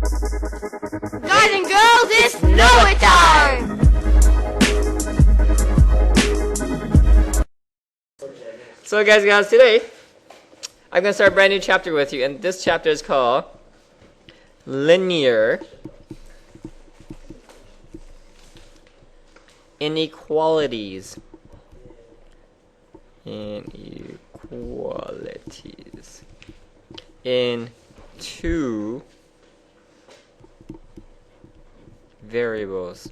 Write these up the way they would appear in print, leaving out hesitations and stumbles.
Guys and girls, it's Know It Time! So guys, today I'm going to start a brand new chapter with you, and this chapter is called Linear Inequalities. Inequalities in two variables.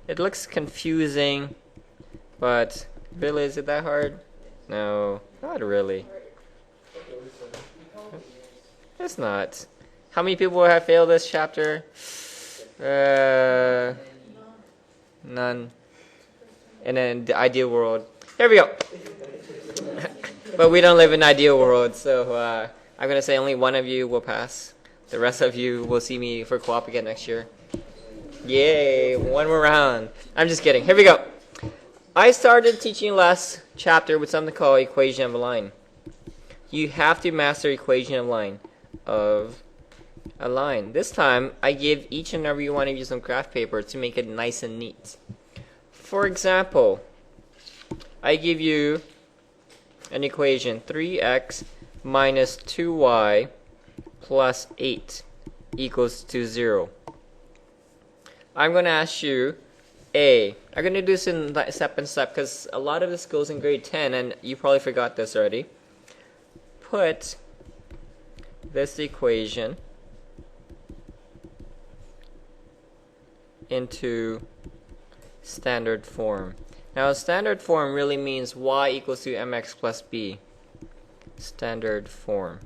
It looks confusing, but really, is it that hard? No, not really. It's not. How many people have failed this chapter? None. In the ideal world. Here we go. But we don't live in an ideal world, so I'm going to say only one of you will pass. The rest of you will see me for co-op again next year. Yay, one more round. I'm just kidding. Here we go. I started teaching last chapter with something called equation of a line. You have to master equation of a line. This time, I give each and every one of you some graph paper to make it nice and neat. For example, I give you an equation, 3x minus 2y plus 8 equals to 0. I'm going to ask you I'm going to do this in step by step because a lot of this goes in grade 10 and you probably forgot this already. Put this equation into standard form. Now standard form really means y equals to mx plus b. Standard form.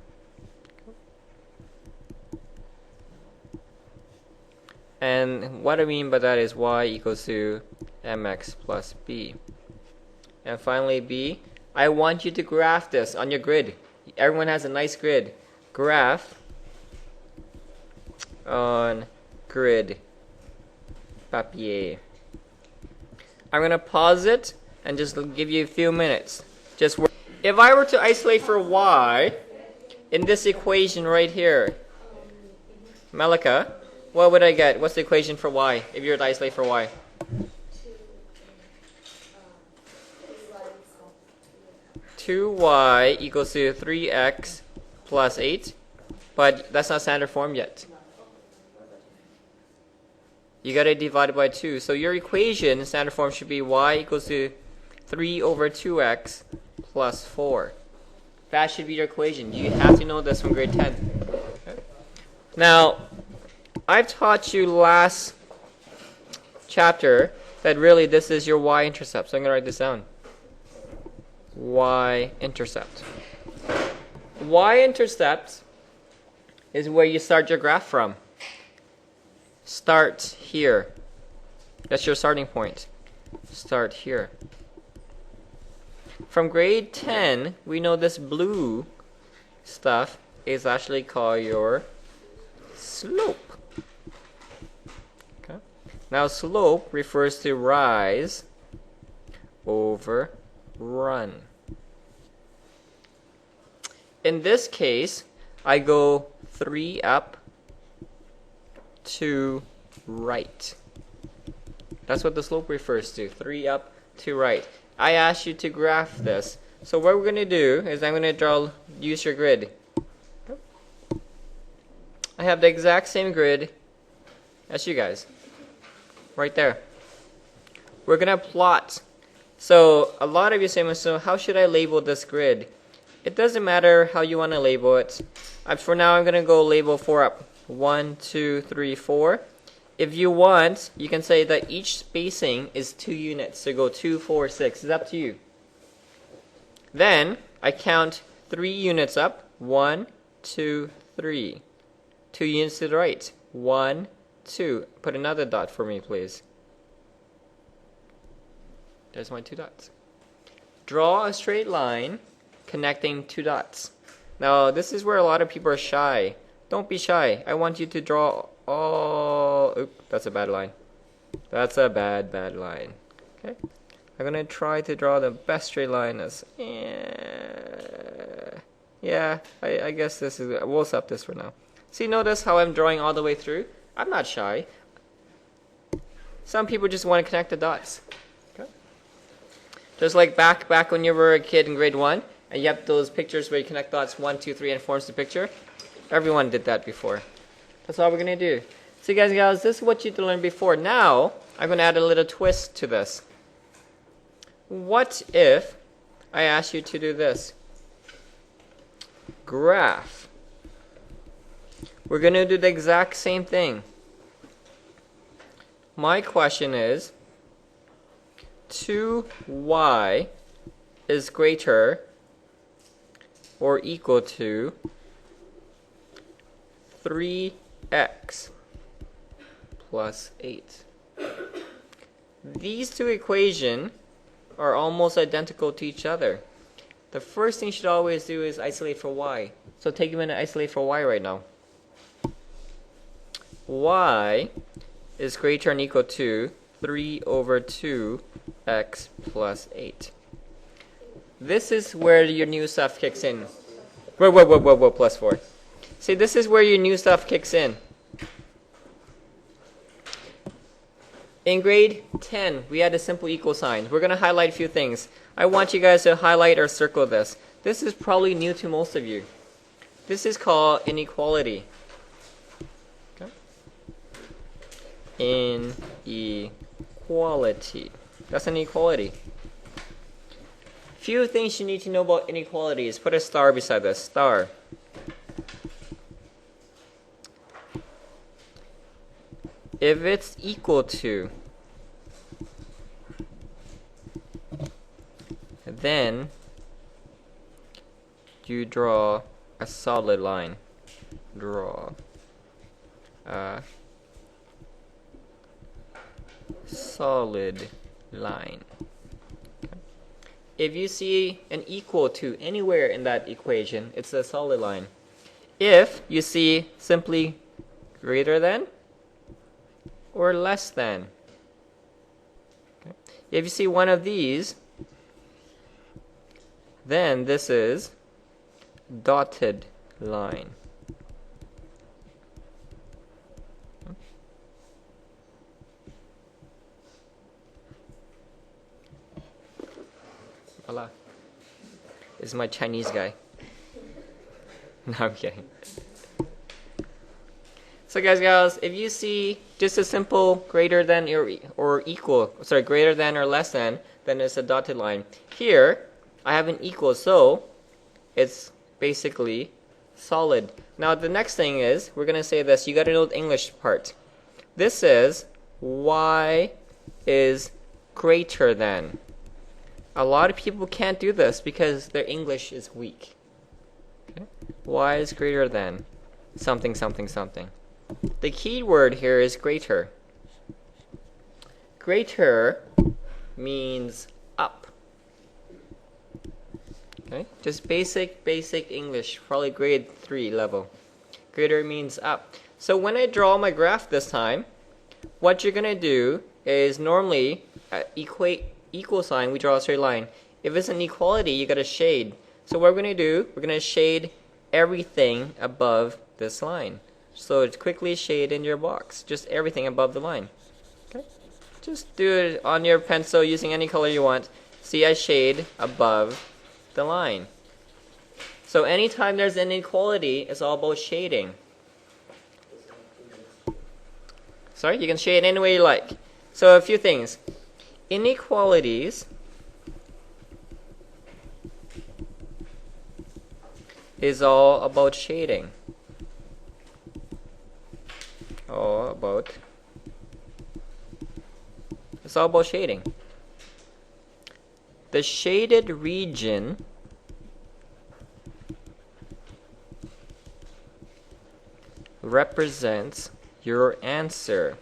And what I mean by that is y equals to mx plus b. And finally b, I want you to graph this on your grid. Everyone has a nice grid. Graph on grid papier. I'm going to pause it and just give you a few minutes. Just work. If I were to isolate for y in this equation right here, Malika, what would I get? What's the equation for y if you were to isolate for y? 2y equals to 3x plus 8, but that's not standard form yet. You got to divide it by 2. So your equation in standard form should be y equals to 3 over 2x plus 4. That should be your equation. You have to know this from grade 10. Okay. Now, I've taught you last chapter that really this is your y-intercept. So I'm going to write this down. Y-intercept. Y-intercept is where you start your graph from. Start here. That's your starting point. Start here. From grade 10, we know this blue stuff is actually called your slope. Okay. Now slope refers to rise over run. In this case, I go 3 up, 2 right. That's what the slope refers to. 3 up, 2 right. I asked you to graph this. So what we're going to do is I'm going to use your grid. I have the exact same grid as you guys. Right there. We're going to plot. So a lot of you say, so how should I label this grid? It doesn't matter how you want to label it. For now, I'm going to go label 4 up. 1, 2, 3, 4. If you want, you can say that each spacing is 2 units. So go 2, 4, 6. It's up to you. Then I count 3 units up. 1, 2, 3. 2 units to the right. 1, 2. Put another dot for me, please. There's my 2 dots. Draw a straight line connecting 2 dots. Now, this is where a lot of people are shy. Don't be shy. I want you to draw all... Oops, that's a bad line. That's a bad line. Okay? I'm going to try to draw the best straight line as... Yeah, I guess this is... We'll stop this for now. See, notice how I'm drawing all the way through? I'm not shy. Some people just want to connect the dots. Okay. Just like back when you were a kid in grade 1, and you have those pictures where you connect dots 1, 2, 3, and it forms the picture. Everyone did that before. That's all we're going to do. So guys and gals, this is what you learned before. Now, I'm going to add a little twist to this. What if I ask you to do this? Graph. We're going to do the exact same thing. My question is, 2y is greater or equal to 3x plus 8. These two equations are almost identical to each other. The first thing you should always do is isolate for y. So take a minute to isolate for y right now. Y is greater than or equal to 3 over 2x plus 8. This is where your new stuff kicks in. Whoa, plus 4. See, this is where your new stuff kicks in. In grade 10, we had a simple equal sign. We're going to highlight a few things. I want you guys to highlight or circle this. This is probably new to most of you. This is called inequality. Okay. Inequality. That's an inequality. Few things you need to know about inequalities. Put a star beside this. Star. If it's equal to, then you draw a solid line. Draw a solid line. Okay. If you see an equal to anywhere in that equation, it's a solid line. If you see simply greater than or less than. Okay. If you see one of these, then this is dotted line. Voila. This is my Chinese guy. No, I'm kidding. So guys, gals, if you see just a simple greater than or equal, sorry, greater than or less than, then it's a dotted line. Here, I have an equal, so it's basically solid. Now the next thing is, we're going to say this, you got to know the English part. This is y is greater than. A lot of people can't do this because their English is weak. Okay? Y is greater than something, something, something. The key word here is greater. Greater means up. Okay? Just basic English, probably grade 3 level. Greater means up. So when I draw my graph this time, what you're going to do is normally equal sign, we draw a straight line. If it's an equality, you got to shade. So what we're going to do, we're going to shade everything above this line. So it's quickly shade in your box, just everything above the line. Okay? Just do it on your pencil using any color you want. See, I shade above the line. So anytime there's an inequality, it's all about shading. Sorry, you can shade any way you like. So a few things. Inequalities is all about shading. It's all about shading. The shaded region represents your answer.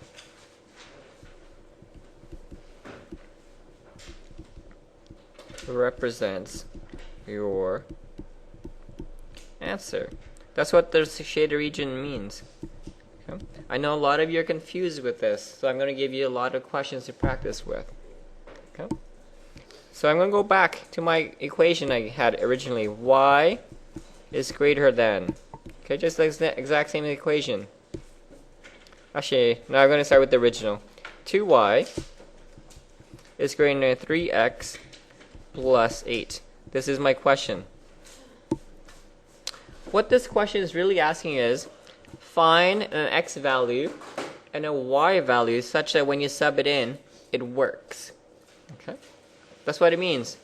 Represents your answer. That's what the shaded region means. Okay? I know a lot of you are confused with this, so I'm going to give you a lot of questions to practice with. Okay? So I'm going to go back to my equation I had originally. Y is greater than. Okay, just the exact same equation. Actually, now I'm going to start with the original. 2y is greater than 3x plus 8. This is my question. What this question is really asking is, find an x value and a y value such that when you sub it in, it works. Okay? That's what it means.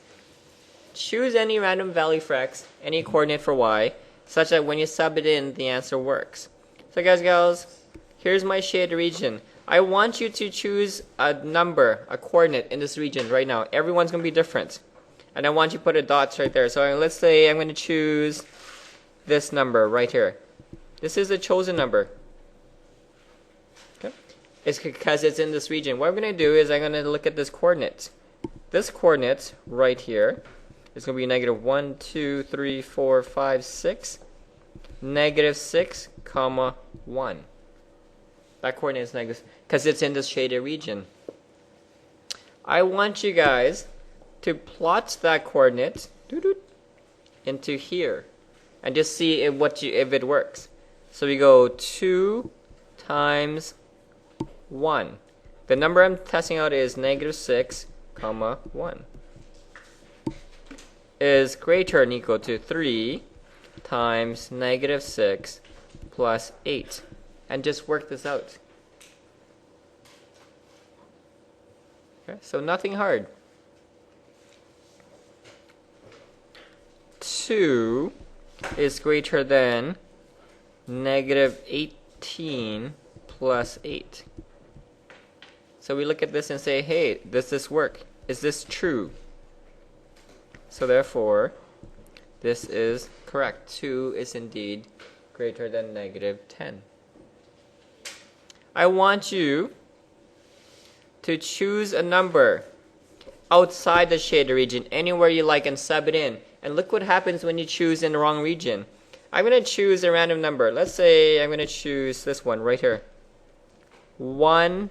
Choose any random value for x, any coordinate for y, such that when you sub it in, the answer works. So guys, gals, here's my shaded region. I want you to choose a number, a coordinate in this region right now. Everyone's going to be different. And I want you to put a dots right there. So let's say I'm going to choose this number right here. This is a chosen number. Okay? It's because it's in this region. What I'm going to do is I'm going to look at this coordinate. This coordinate right here is going to be negative 1, 2, 3, 4, 5, 6. Negative 6, comma 1. That coordinate is negative because it's in this shaded region. I want you guys to plot that coordinate into here and just see if it works. So we go 2 times 1. The number I'm testing out is negative 6, comma 1. Is greater than or equal to 3 times negative 6 plus 8. And just work this out. Okay, so nothing hard. 2 is greater than negative 18 plus 8. So we look at this and say, hey, does this work? Is this true? So therefore, this is correct. 2 is indeed greater than negative 10. I want you to choose a number outside the shaded region, anywhere you like, and sub it in. And look what happens when you choose in the wrong region. I'm going to choose a random number. Let's say I'm going to choose this one right here. 1,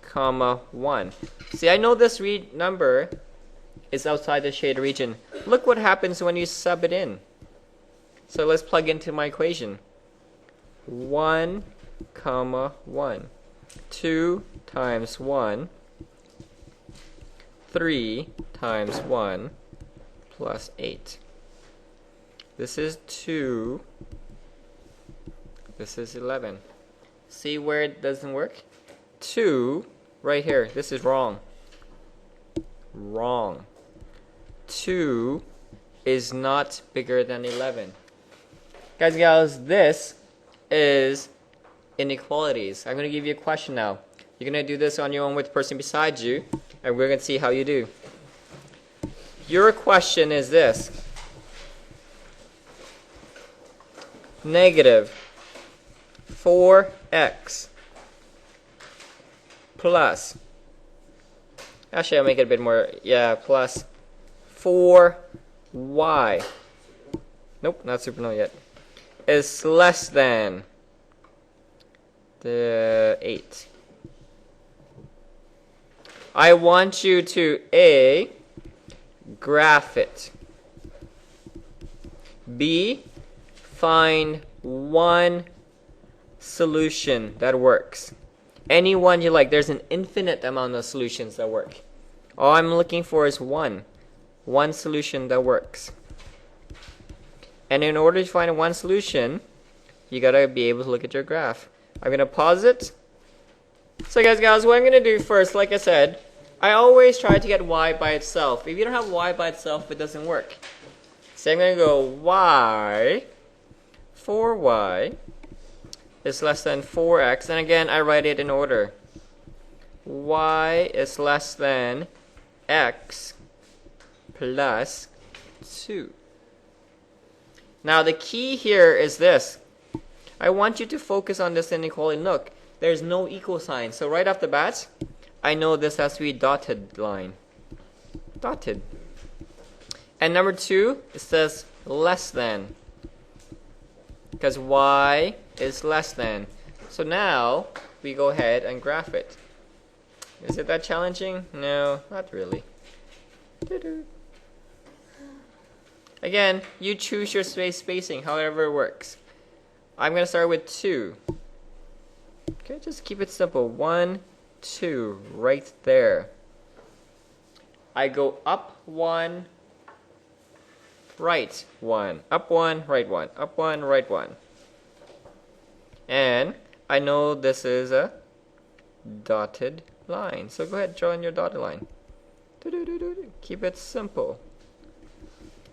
comma 1. See, I know this number is outside the shaded region. Look what happens when you sub it in. So let's plug into my equation. 1, comma 1. 2 times 1. 3 times 1 plus 8. This is 2. This is 11. See where it doesn't work? 2 right here. This is wrong. Wrong. 2 is not bigger than 11. Guys and gals, this is inequalities. I'm going to give you a question now. You're going to do this on your own with the person beside you, and we're going to see how you do. Your question is this. Negative 4x plus, actually I'll make it a bit more, plus 4y, nope, not supernull yet, is less than the 8. I want you to A, graph it, B, find one solution that works. Any one you like. There's an infinite amount of solutions that work. All I'm looking for is one solution that works. And in order to find one solution, you gotta be able to look at your graph. I'm gonna pause it. So guys, what I'm gonna do first, like I said, I always try to get y by itself. If you don't have y by itself, it doesn't work. So I'm gonna go y, 4y is less than 4x, and again I write it in order. Y is less than x plus 2. Now the key here is this. I want you to focus on this inequality. Look, there's no equal sign. So right off the bat, I know this has to be dotted line. Dotted. And number 2, it says less than. Because y is less than. So now we go ahead and graph it. Is it that challenging? No, not really. Again, you choose your spacing, however it works. I'm going to start with 2. Okay, just keep it simple. 1, 2, right there. I go up 1, right 1, up 1, right 1, up 1, right 1. And I know this is a dotted line. So go ahead, draw in your dotted line. Keep it simple.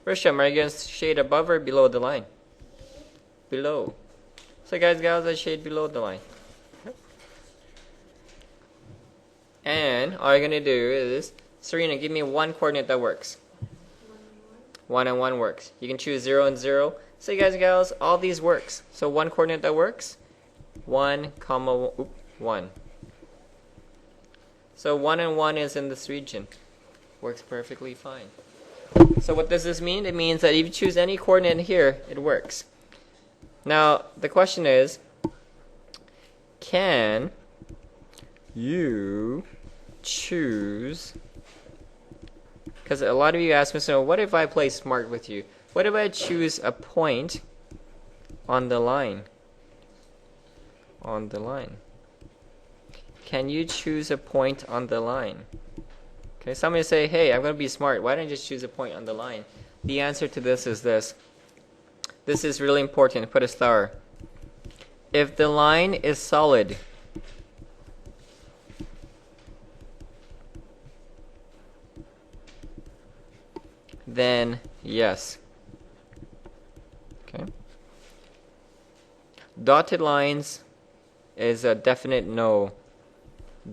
Risham, are you going to shade above or below the line? Below. So guys, gals, I shade below the line. And all you're going to do is, Serena, give me one coordinate that works. 1 and 1 works. You can choose 0 and 0. So guys and gals, all these works. So one coordinate that works, 1, 1. So 1 and 1 is in this region. Works perfectly fine. So what does this mean? It means that if you choose any coordinate here, it works. Now, the question is, can you choose, because a lot of you ask me, so what if I play smart with you? What if I choose a point on the line? On the line. Can you choose a point on the line? Okay, somebody say, hey, I'm going to be smart. Why don't you just choose a point on the line? The answer to this is this. This is really important. Put a star. If the line is solid, then yes. Okay. Dotted lines is a definite no.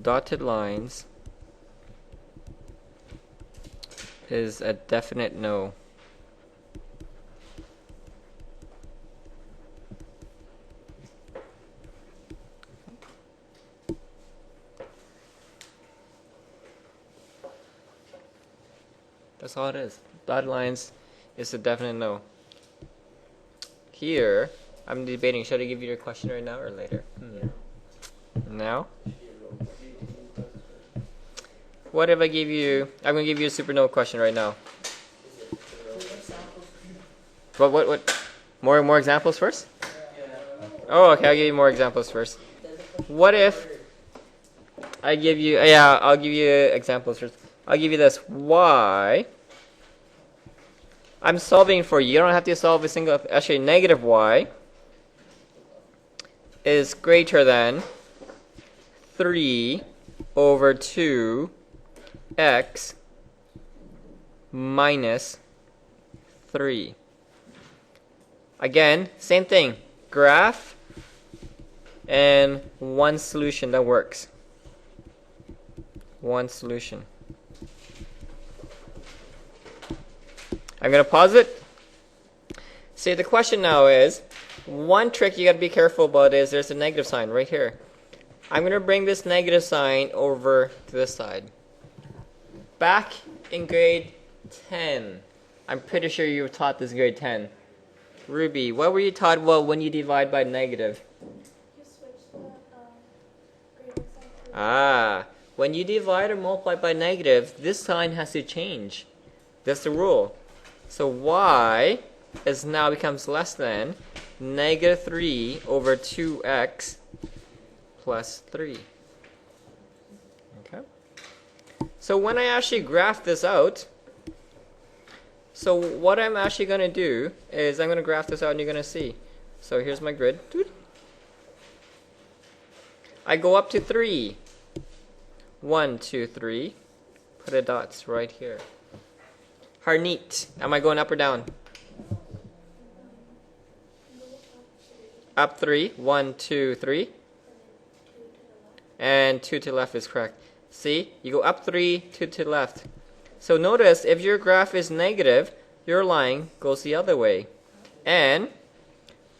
Dotted lines is a definite no. That's all it is. Dotted lines is a definite no. Here, I'm debating, should I give you your question right now or later? Now? What if I give you, I'm going to give you a super no question right now. What? More examples first? Oh, okay, I'll give you more examples first. What if I give you, I'll give you examples first. I'll give you this. Y, I'm solving for you. You don't have to solve a single, actually negative y is greater than 3 over 2 x minus 3. Again, same thing. Graph and one solution that works. One solution. I'm going to pause it. See, the question now is, one trick you got to be careful about is there's a negative sign right here. I'm going to bring this negative sign over to this side. Back in grade 10, I'm pretty sure you were taught this in grade 10. Ruby, what were you taught about when you divide by negative? You switch the greater sign to When you divide or multiply by negative, this sign has to change. That's the rule. So y is now becomes less than negative 3 over 2x plus 3. Okay. So when I actually graph this out, so what I'm actually going to do is I'm going to graph this out and you're going to see. So here's my grid. I go up to 3. 1, 2, 3. Put a dots right here. Harneet. Am I going up or down? Up 3. 1, 2, 3. And 2 to the left is correct. See? You go up 3, 2 to the left. So notice, if your graph is negative, your line goes the other way. And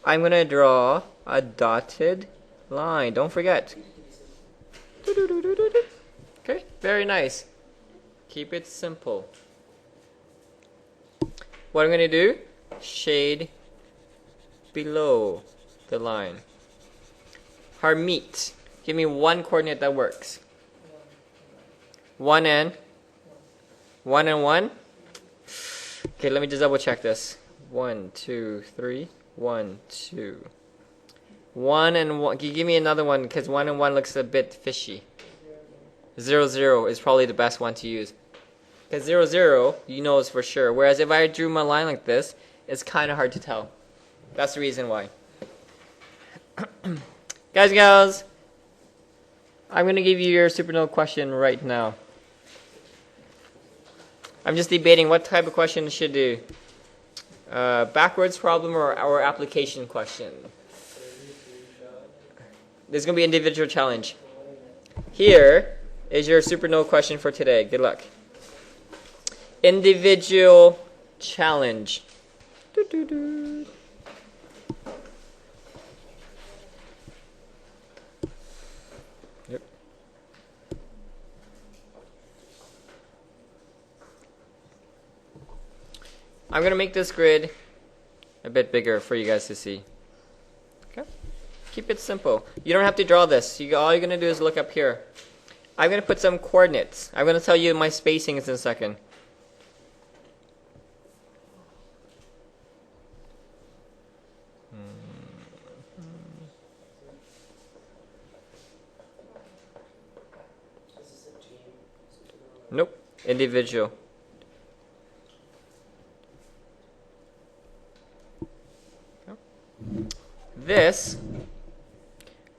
I'm going to draw a dotted line. Don't forget. Okay, very nice. Keep it simple. What I'm going to do, shade below the line. Harmeet, give me one coordinate that works. 1 and 1 and 1. Okay, let me just double check this. 1, 2, 3. 1, 2. 1 and 1. Can you give me another one? Because 1 and 1 looks a bit fishy. 0, 0 is probably the best one to use. Because 0, 0, you know it's for sure. Whereas if I drew my line like this, it's kind of hard to tell. That's the reason why. Guys, gals, I'm going to give you your supernova question right now. I'm just debating what type of question I should do. Backwards problem or application question. There's going to be an individual challenge. Here is your supernova question for today. Good luck. Individual challenge. Yep. I'm going to make this grid a bit bigger for you guys to see. Okay? Keep it simple. You don't have to draw this. All you're going to do is look up here. I'm going to put some coordinates. I'm going to tell you my spacing is in a second. Nope. Individual. This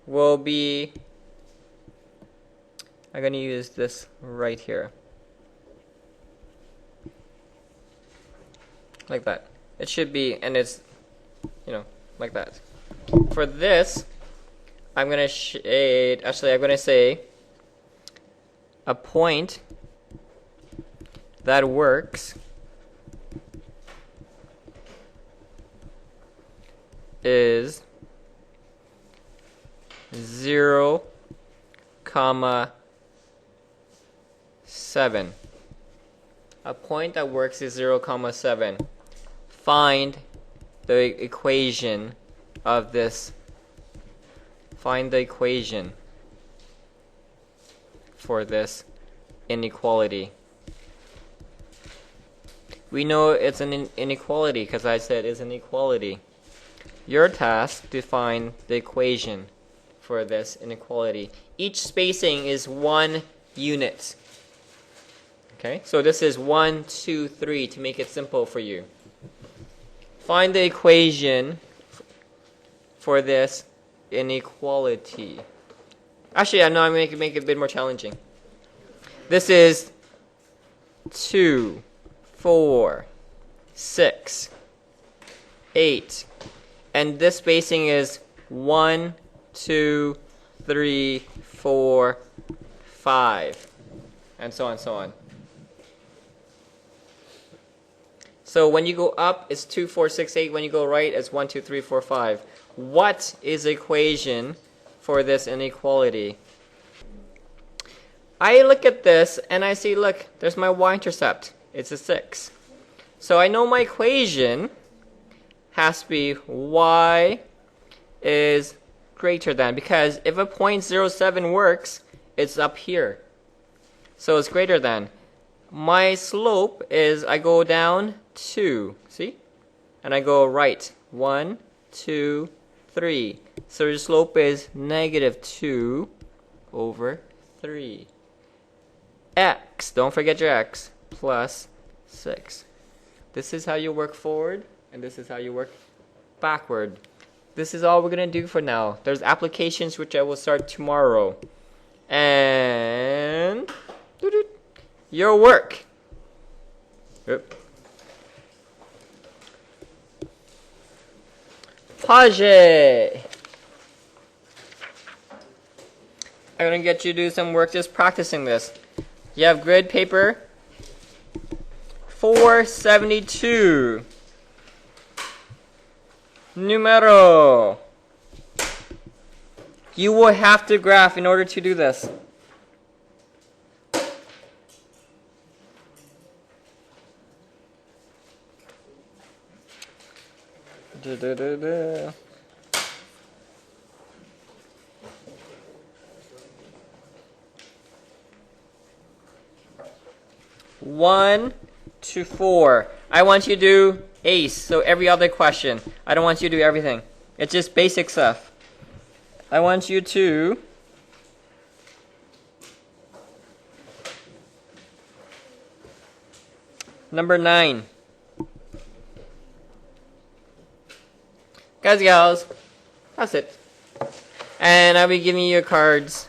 will be, I'm going to use this right here. Like that. It should be, and it's, like that. For this, I'm going to shade, actually I'm going to say a point that works is 0, 7. A point that works is 0, 7. Find the equation of this. Find the equation for this inequality. We know it's an inequality because I said it's an equality. Your task to find the equation for this inequality. Each spacing is 1 unit. Okay, so this is 1, 2, 3 to make it simple for you. Find the equation for this inequality. Actually, I know I'm going to make it a bit more challenging. This is 2, 4, 6, 8. And this spacing is 1, 2, 3, 4, 5. And so on and so on. So when you go up, it's 2, 4, 6, 8. When you go right, it's 1, 2, 3, 4, 5. What is the equation for this inequality? I look at this and I see, look, there's my y-intercept. It's a 6. So I know my equation has to be y is greater than, because if a 0.07 works, it's up here. So it's greater than. My slope is, I go down 2, see? And I go right, 1, 2, 3. So the slope is -2 over 3. X, don't forget your x, plus 6. This is how you work forward, and this is how you work backward. This is all we're going to do for now. There's applications which I will start tomorrow. And your work. Oop. Page. I'm going to get you to do some work just practicing this. You have grid paper 472. Numero. You will have to graph in order to do this. One to 4. I want you to do ACE, so every other question. I don't want you to do everything. It's just basic stuff. I want you to number 9. Guys, gals, that's it. And I'll be giving you your cards